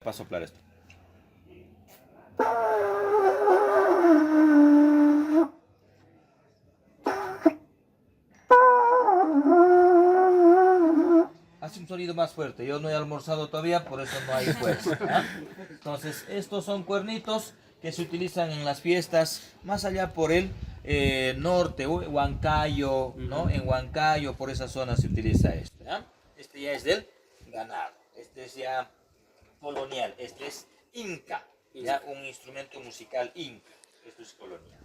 Va a soplar esto. Hace un sonido más fuerte. Yo no he almorzado todavía, por eso no hay fuerza. Entonces, estos son cuernitos que se utilizan en las fiestas más allá por el norte, Huancayo, ¿no? En Huancayo, por esa zona se utiliza este. Este ya es del ganado. Este es ya colonial. Este es inca, ya un instrumento musical inca. Esto es colonial.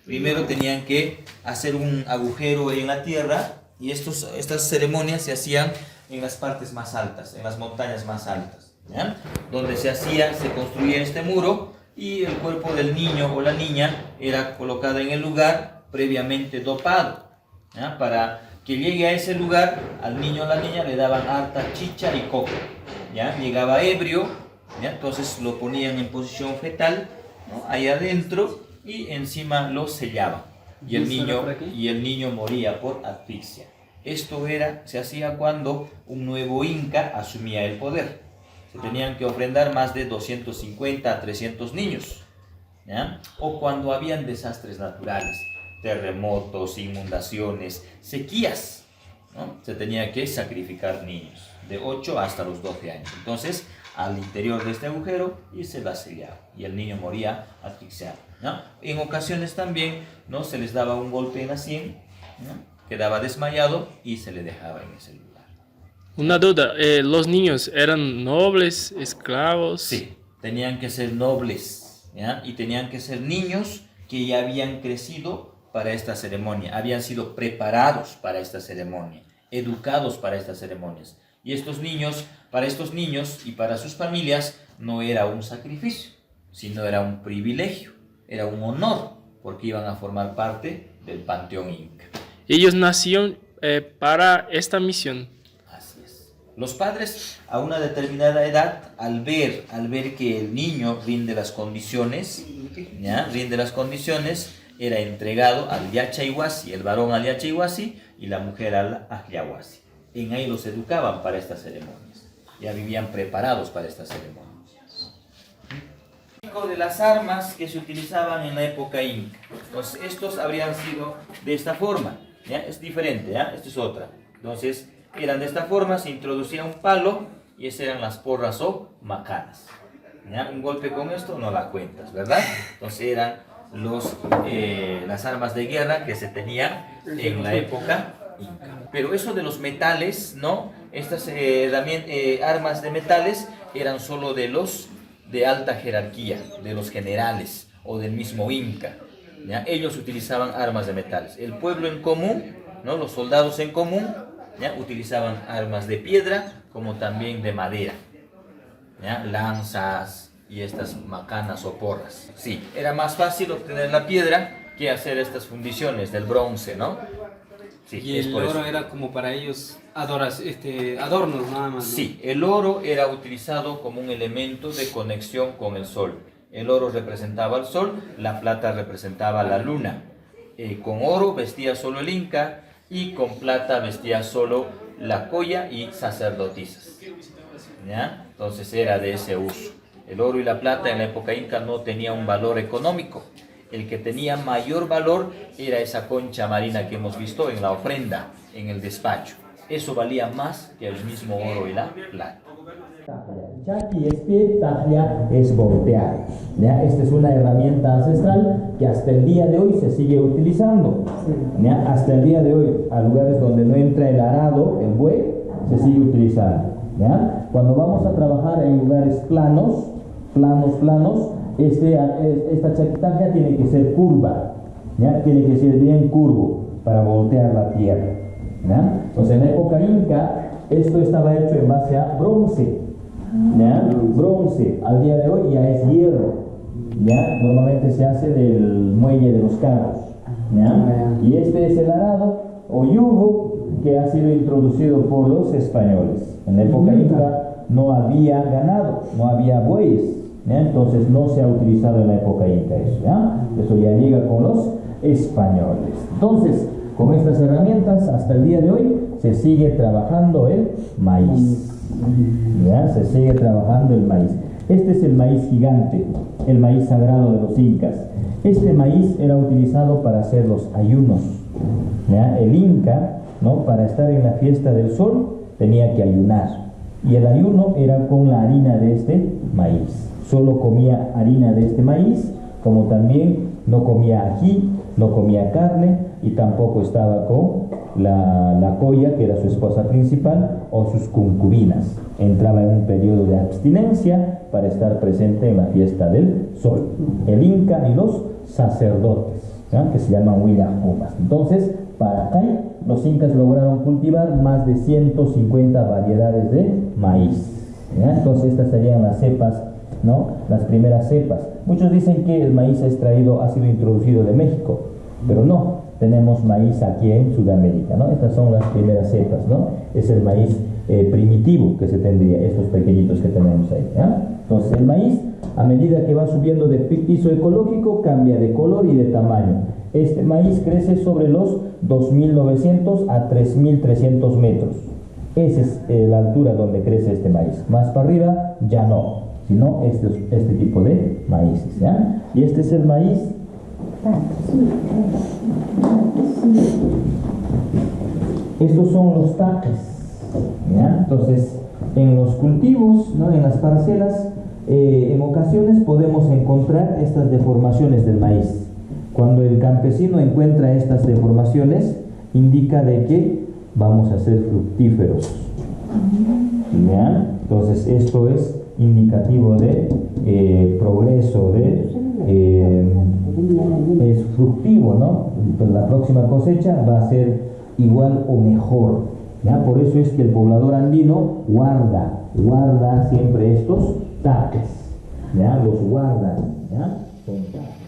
Primero tenían que hacer un agujero en la tierra y estas ceremonias se hacían en las partes más altas, en las montañas más altas, ¿ya? Donde se construía este muro y el cuerpo del niño o la niña era colocado en el lugar previamente dopado, ¿ya? Para que llegue a ese lugar, al niño o la niña le daban harta chicha y coco, ¿ya? Llegaba ebrio, ¿ya? Entonces lo ponían en posición fetal, ¿no? Ahí adentro, y encima lo sellaban y el niño moría por asfixia. Esto se hacía cuando un nuevo inca asumía el poder. Se tenían que ofrendar más de 250 a 300 niños, ¿ya? O cuando habían desastres naturales, terremotos, inundaciones, sequías, ¿no? Se tenía que sacrificar niños de 8 hasta los 12 años. Entonces, al interior de este agujero y se la sellaba y el niño moría asfixiado, ¿no? En ocasiones también, ¿no? Se les daba un golpe en la sien, ¿no? Quedaba desmayado y se le dejaba en ese lugar. Una duda, ¿los niños eran nobles, esclavos? Sí, tenían que ser nobles, ¿ya? Y tenían que ser niños que ya habían crecido para esta ceremonia, habían sido preparados para esta ceremonia, educados para estas ceremonias. Y para estos niños y para sus familias no era un sacrificio, sino era un privilegio, era un honor, porque iban a formar parte del panteón inca. Ellos nacieron para esta misión. Así es. Los padres a una determinada edad, al ver que el niño rinde las condiciones, ¿ya? Era entregado al Yachaywasi, el varón al Yachaywasi y la mujer al Ahyahuasi. En ahí los educaban para estas ceremonias. Ya vivían preparados para estas ceremonias. De las armas que se utilizaban en la época inca. Entonces, estos habrían sido de esta forma, ¿ya? Es diferente, ¿ya? Esta es otra. Entonces, eran de esta forma, se introducía un palo y esas eran las porras o macanas, ¿ya? Un golpe con esto no la cuentas, ¿verdad? Entonces, eran las armas de guerra que se tenían en la época inca. Pero eso de los metales, ¿no? Estas armas de metales eran solo de los de alta jerarquía, de los generales o del mismo inca, ¿ya? Ellos utilizaban armas de metales. El pueblo en común, ¿no? Los soldados en común, ¿ya? Utilizaban armas de piedra como también de madera, ¿ya? Lanzas y estas macanas o porras. Sí, era más fácil obtener la piedra que hacer estas fundiciones del bronce, ¿no? Sí, y el oro era como para ellos adornos nada más, ¿no? Sí, el oro era utilizado como un elemento de conexión con el sol. El oro representaba al sol, la plata representaba la luna. Con oro vestía solo el inca y con plata vestía solo la colla y sacerdotisas, ¿ya? Entonces era de ese uso. El oro y la plata en la época inca no tenían un valor económico. El que tenía mayor valor era esa concha marina que hemos visto en la ofrenda, en el despacho. Eso valía más que el mismo oro y la plata. Chaki es pie, tajlia es voltear. ¿Ya? Esta es una herramienta ancestral que hasta el día de hoy se sigue utilizando. ¿Ya? Hasta el día de hoy, a lugares donde no entra el arado, el buey, se sigue utilizando. ¿Ya? Cuando vamos a trabajar en lugares planos, esta chaquitaja tiene que ser curva, ¿ya? Tiene que ser bien curvo para voltear la tierra, ¿ya? Entonces en la época inca esto estaba hecho en base a bronce, ¿ya? Bronce, al día de hoy ya es hierro, ¿ya? Normalmente se hace del muelle de los carros, ¿ya? Y este es el arado o yugo que ha sido introducido por los españoles. En la época inca no había ganado, no había bueyes, ¿ya? Entonces no se ha utilizado en la época inca eso, ¿ya? Eso ya llega con los españoles. Entonces, con estas herramientas, hasta el día de hoy, se sigue trabajando el maíz. ¿Ya? Se sigue trabajando el maíz. Este es el maíz gigante, el maíz sagrado de los incas. Este maíz era utilizado para hacer los ayunos. ¿Ya? El inca, ¿no?, para estar en la fiesta del sol, tenía que ayunar. Y el ayuno era con la harina de este maíz. Solo comía harina de este maíz, como también no comía ají, no comía carne, y tampoco estaba con la coya, que era su esposa principal, o sus concubinas. Entraba en un periodo de abstinencia para estar presente en la fiesta del sol. El inca y los sacerdotes, ¿ya?, que se llaman huirajumas. Entonces, para acá, los incas lograron cultivar más de 150 variedades de maíz. ¿Ya? Entonces, estas serían las cepas, ¿no?, las primeras cepas. Muchos dicen que el maíz ha sido introducido de México, pero no, tenemos maíz aquí en Sudamérica, ¿no? Estas son las primeras cepas, ¿no? Es el maíz primitivo que se tendría, estos pequeñitos que tenemos ahí, ¿ya? Entonces el maíz, a medida que va subiendo de piso ecológico, cambia de color y de tamaño. Este maíz crece sobre los 2.900 a 3.300 metros. Esa es la altura donde crece este maíz. Más para arriba ya no, sino este tipo de maíces, ¿ya? Y este es el maíz. Estos son los taques, ¿ya? Entonces, en los cultivos, ¿no?, en las parcelas, en ocasiones podemos encontrar estas deformaciones del maíz. Cuando el campesino encuentra estas deformaciones, indica de que vamos a ser fructíferos, ¿ya? Entonces, esto es indicativo de progreso, es fructivo, ¿no? Pero la próxima cosecha va a ser igual o mejor, ¿ya? Por eso es que el poblador andino guarda siempre estos taques, ¿ya? Los guarda, ¿ya? Son taques.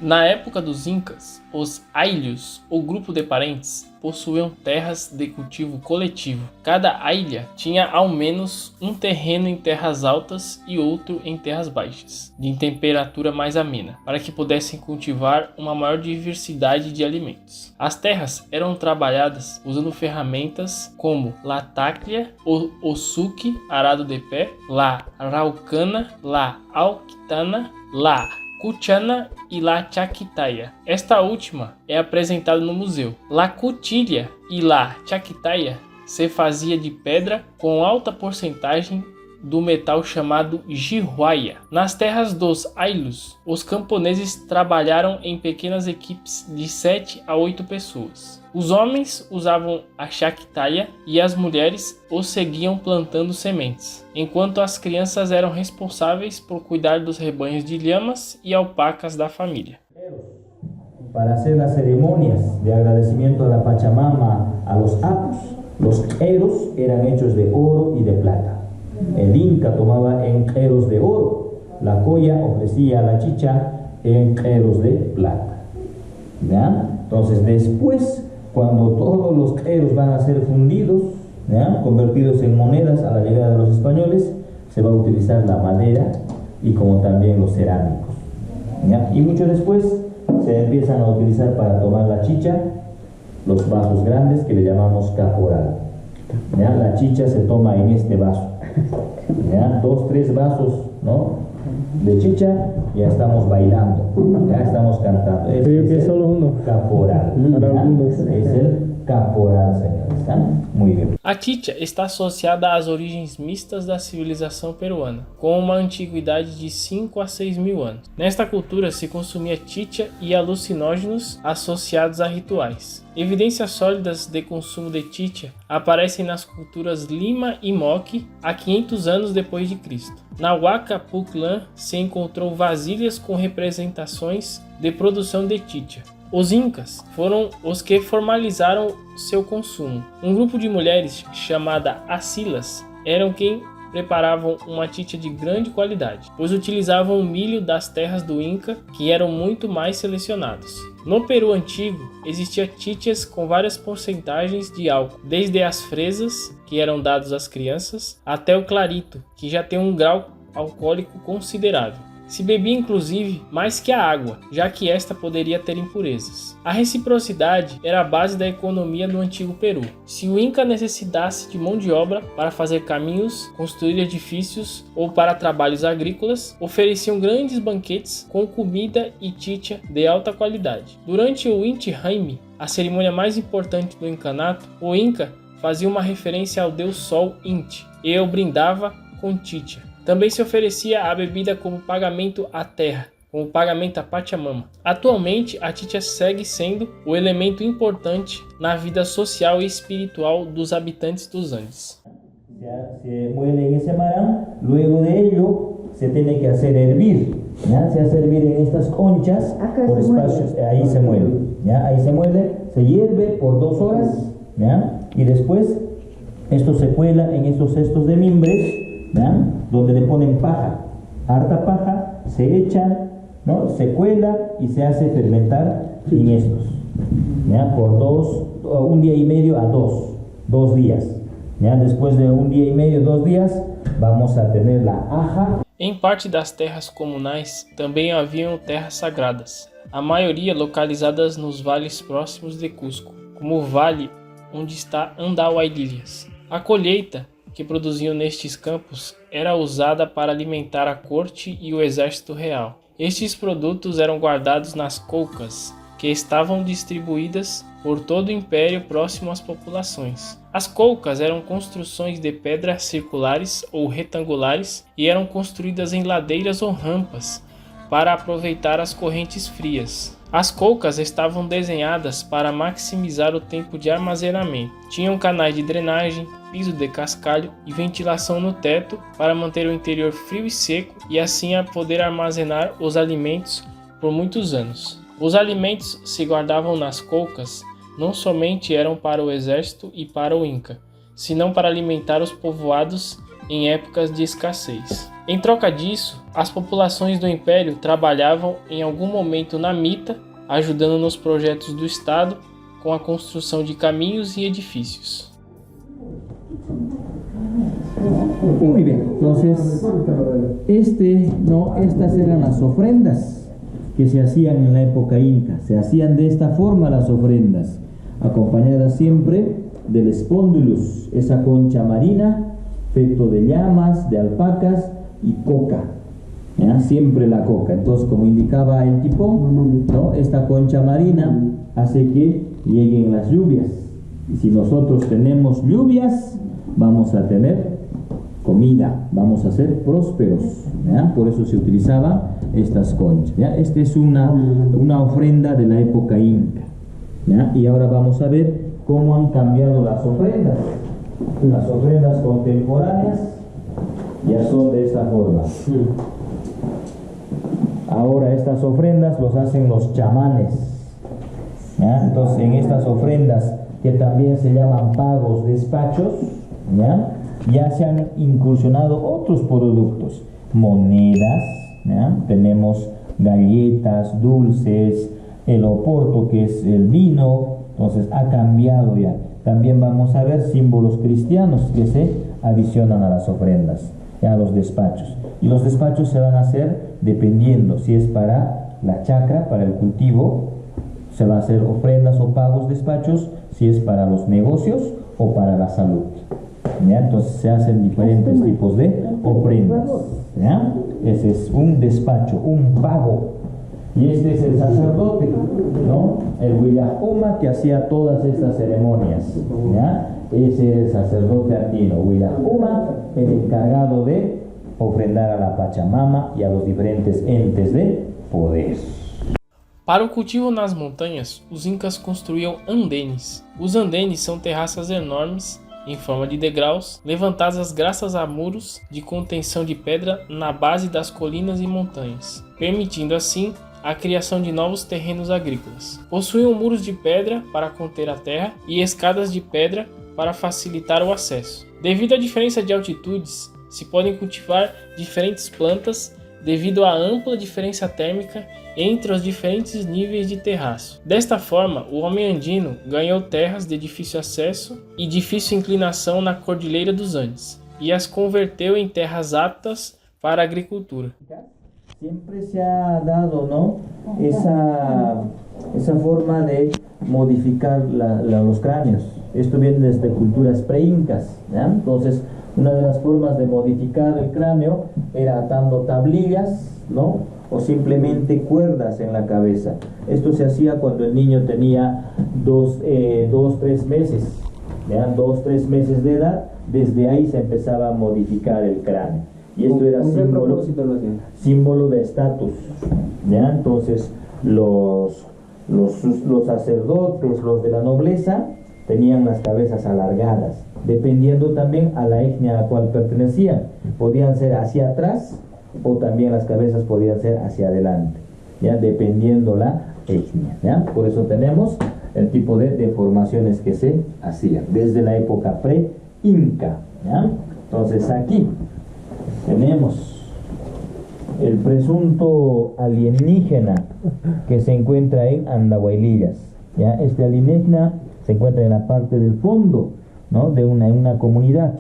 Na época dos Incas, os aylus, ou grupo de parentes, possuíam terras de cultivo coletivo. Cada aylha tinha ao menos um terreno em terras altas e outro em terras baixas, de temperatura mais amena, para que pudessem cultivar uma maior diversidade de alimentos. As terras eram trabalhadas usando ferramentas como la taclia, o suque, arado de pé, la raucana, la alquitana, la cuchana e la chaquitaya. Esta última é apresentada no museu. La cutilha e la chaquitaya se fazia de pedra com alta porcentagem do metal chamado jihuaya. Nas terras dos aylus, os camponeses trabalharam em pequenas equipes de 7 a 8 pessoas. Os homens usavam a chaquitaya e as mulheres os seguiam plantando sementes, enquanto as crianças eram responsáveis por cuidar dos rebanhos de lhamas e alpacas da família. Para hacer las ceremonias de agradecimiento a la Pachamama, a los apus, los eros eran hechos de oro y de plata. El inca tomaba en eros de oro, la coya ofrecía la chicha en eros de plata, ¿ya? Entonces después, cuando todos los eros van a ser fundidos, ¿ya?, convertidos en monedas a la llegada de los españoles, se va a utilizar la madera y como también los cerámicos, ¿ya? Y mucho después se empiezan a utilizar para tomar la chicha los vasos grandes que le llamamos caporal, ¿ya? La chicha se toma en este vaso, ¿ya? 2, 3 vasos, ¿no?, de chicha, ya estamos bailando, ya estamos cantando. Que es solo uno. Caporal. Es el caporal, señores. ¿Tá? Muy bien. A chicha está associada às origens mistas da civilização peruana, com uma antiguidade de 5 a 6 mil anos. Nesta cultura se consumia chicha e alucinógenos associados a rituais. Evidências sólidas de consumo de chicha aparecem nas culturas Lima e Moqui há 500 anos depois de Cristo. Na Huaca Puclán se encontrou vasilhas com representações de produção de chicha. Os incas foram os que formalizaram seu consumo. Um grupo de mulheres chamada Asilas eram quem preparavam uma chicha de grande qualidade, pois utilizavam o milho das terras do Inca, que eram muito mais selecionados. No Peru antigo, existia chichas com várias porcentagens de álcool, desde as fresas, que eram dados às crianças, até o clarito, que já tem um grau alcoólico considerável. Se bebia inclusive mais que a água, já que esta poderia ter impurezas. A reciprocidade era a base da economia no antigo Peru. Se o Inca necessitasse de mão de obra para fazer caminhos, construir edifícios ou para trabalhos agrícolas, ofereciam grandes banquetes com comida e chicha de alta qualidade. Durante o Inti Raymi, a cerimônia mais importante do incanato, o Inca fazia uma referência ao deus Sol Inti e o brindava com chicha. Também se oferecia a bebida como pagamento à terra, como pagamento à Pachamama. Atualmente, a chicha segue sendo o elemento importante na vida social e espiritual dos habitantes dos Andes. Se muele en ese marán, luego de ello se tiene que hacer hervir, ¿ya? Se hace hervir en estas conchas por espacios, ahí se muele, ¿ya? Ahí se muele, se hierve por 2 horas, ¿ya? Y después esto se cuela en estos cestos de mimbres, ¿ya? Donde le ponen paja, harta paja, se echan, ¿no? Se cuela y se hace fermentar en estos, ¿ya? Por 1 día y medio a 2 días. ¿Ya? Después de 1 día y medio, 2 días, vamos a tener la aja. Em parte das terras comunais também haviam terras sagradas, a maioria localizadas nos vales próximos de Cusco, como o vale onde está Andauaililhas. A colheita que produziam nestes campos era usada para alimentar a corte e o exército real. Estes produtos eram guardados nas colcas, que estavam distribuídas por todo o império próximo às populações. As colcas eram construções de pedra circulares ou retangulares e eram construídas em ladeiras ou rampas para aproveitar as correntes frias. As colcas estavam desenhadas para maximizar o tempo de armazenamento. Tinham canais de drenagem, piso de cascalho e ventilação no teto para manter o interior frio e seco e assim a poder armazenar os alimentos por muitos anos. Os alimentos se guardavam nas colcas não somente eram para o exército e para o Inca, senão para alimentar os povoados em épocas de escassez. Em troca disso, as populações do Império trabalhavam em algum momento na mita, ajudando nos projetos do Estado com a construção de caminhos y edifícios. Muy bien, entonces estas eran las ofrendas que se hacían en la época inca. Se hacían de esta forma las ofrendas, acompañadas siempre del espondylus, esa concha marina, feto de llamas, de alpacas y coca, ¿ya? Siempre la coca. Entonces, como indicaba el tipón, ¿no? Esta concha marina hace que lleguen las lluvias. Y si nosotros tenemos lluvias, vamos a tener comida, vamos a ser prósperos, ¿ya? Por eso se utilizaban estas conchas, ¿ya? Esta es una ofrenda de la época inca, ¿ya? Y ahora vamos a ver cómo han cambiado las ofrendas. Las ofrendas contemporáneas ya son de esta forma. Ahora estas ofrendas los hacen los chamanes, ¿ya? Entonces en estas ofrendas, que también se llaman pagos despachos, ya se han incursionado otros productos, monedas, ¿ya? Tenemos galletas, dulces, el oporto, que es el vino. Entonces ha cambiado ya. También vamos a ver símbolos cristianos que se adicionan a las ofrendas, a los despachos. Y los despachos se van a hacer dependiendo si es para la chacra, para el cultivo, se van a hacer ofrendas o pagos despachos, si es para los negocios o para la salud, ¿ya? Entonces se hacen diferentes tipos de ofrendas, ¿ya? Ese es un despacho, un pago. Y este es el sacerdote, ¿no? El Huillajuma, que hacía todas estas ceremonias, ¿ya? Ese es el sacerdote andino, Huillajuma, el encargado de ofrendar a la Pachamama y a los diferentes entes de poder. Para o cultivo nas montanhas, os incas construíam andenes. Os andenes são terraças enormes, em forma de degraus, levantadas graças a muros de contenção de pedra na base das colinas e montanhas, permitindo assim a criação de novos terrenos agrícolas. Possuíam muros de pedra para conter a terra e escadas de pedra para facilitar o acesso. Devido à diferença de altitudes, se podem cultivar diferentes plantas devido à ampla diferença térmica entre os diferentes níveis de terraço. Desta forma, o homem andino ganhou terras de difícil acesso e difícil inclinação na Cordilheira dos Andes e as converteu em terras aptas para a agricultura. siempre se ha dado, ¿no?, esa forma de modificar los cráneos. Esto viene desde culturas preincas, ¿ya? Entonces, una de las formas de modificar el cráneo era atando tablillas, ¿no?, o simplemente cuerdas en la cabeza. Esto se hacía cuando el niño tenía 3 meses, ¿ya? 3 meses de edad. Desde ahí se empezaba a modificar el cráneo. Y esto era símbolo de estatus, ¿ya? Entonces, los sacerdotes, los de la nobleza, tenían las cabezas alargadas, dependiendo también a la etnia a cual pertenecían. Podían ser hacia atrás o también las cabezas podían ser hacia adelante, ¿ya?, dependiendo la etnia, ¿ya? Por eso tenemos el tipo de deformaciones que se hacían desde la época pre-inca, ¿ya? Entonces aquí tenemos el presunto alienígena que se encuentra en Andahuaylillas, ¿ya? Este alienígena se encuentra en la parte del fondo, ¿no?, de una comunidad.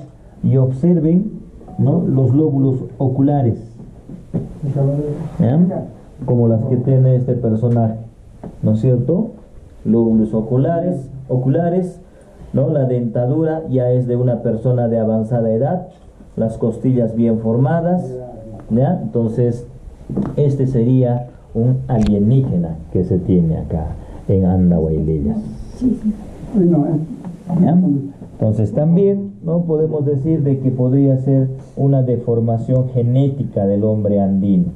Y observen, ¿no?, los lóbulos oculares, ¿ya?, como las que tiene este personaje, ¿no es cierto? Lóbulos oculares, ¿no? La dentadura ya es de una persona de avanzada edad, las costillas bien formadas, ¿ya? Entonces, este sería un alienígena que se tiene acá en Andahuaylillas. ¿Ya? Entonces también, ¿no?, podemos decir de que podría ser una deformación genética del hombre andino.